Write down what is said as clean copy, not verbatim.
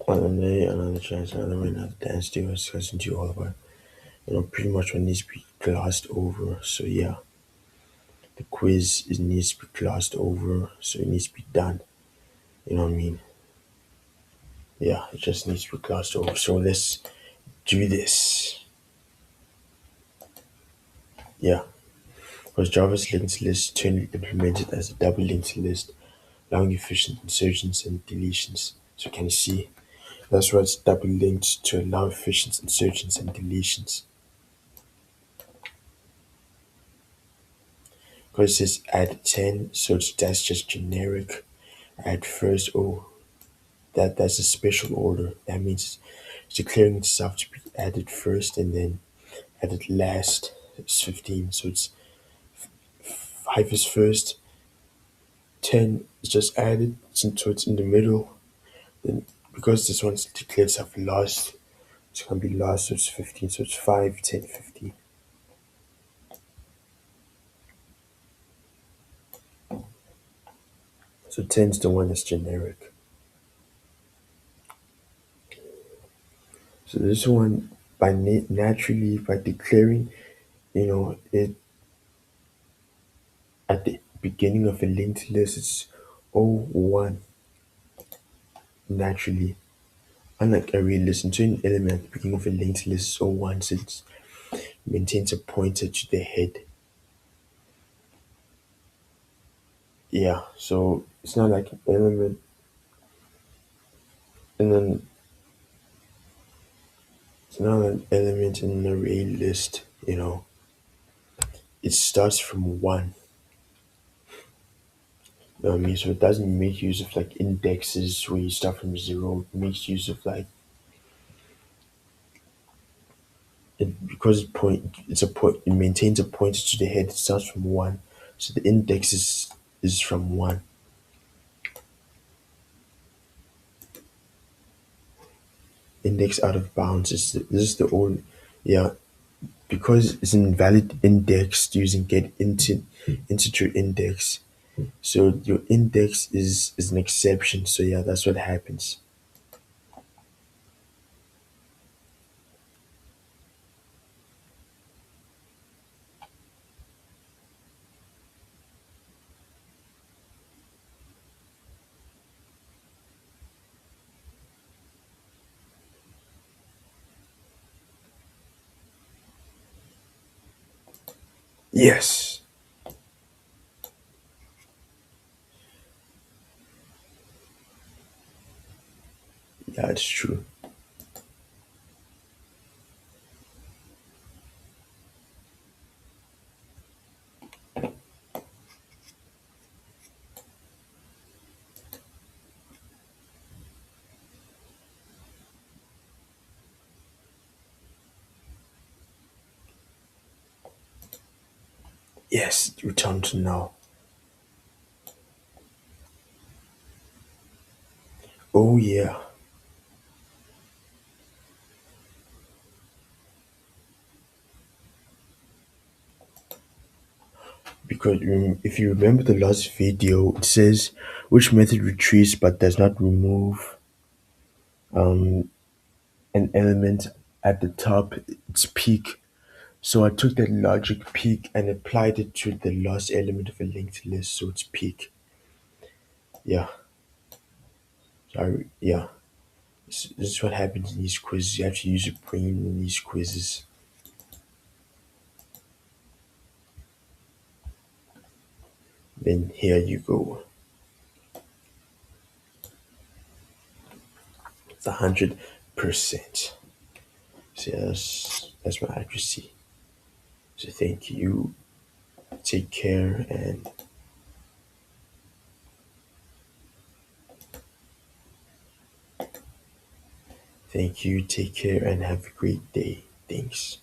Another chance, another way, another dance they were discussing to you all about. Pretty much what needs to be glossed over. So yeah, the quiz it needs to be glossed over, so it needs to be done. You know what I mean? Yeah, it just needs to be glossed over. So let's do this. Yeah, because Java's linked list turned implemented as a double linked list, allowing efficient insertions and deletions. So can you see? That's why it's double linked to allow efficient insertions and deletions. Because it says add 10, so that's just generic. Add first, oh, that's a special order. That means it's declaring itself to be added first and then added last. It's 15, so it's 5 is first, 10 is just added, so it's in the middle. Then because this one's declared itself last, it's gonna be last, so it's 15, so it's 5, 10, 15. So 10 is the one that's generic. So this one, by naturally, by declaring, it at the beginning of a linked list, it's 01 naturally. Unlike ArrayList, entering an element at the beginning of a linked list is 01 since it maintains a pointer to the head. Yeah, so it's not like an element, and then it's not an element in an array list, it starts from 1. You know what I mean? So it doesn't make use of like indexes where you start from 0. It makes use of like because it's a point, it maintains a pointer to the head. It starts from 1, so the index is from 1. Index out of bounds this is the old, yeah, because it's an invalid index using get integer index. So your index is an exception. So yeah, that's what happens. Yes, yeah, it's true. Yes, return to now. Oh yeah, because if you remember the last video, it says which method retrieves but does not remove an element at the top, its peak. So I took that logic peak and applied it to the last element of a linked list, so it's peak. Yeah, yeah. This is what happens in these quizzes. You have to use your brain in these quizzes. Then here you go. It's 100%. So yeah, that's my accuracy. So thank you. Take care and thank you. Take care and have a great day. Thanks.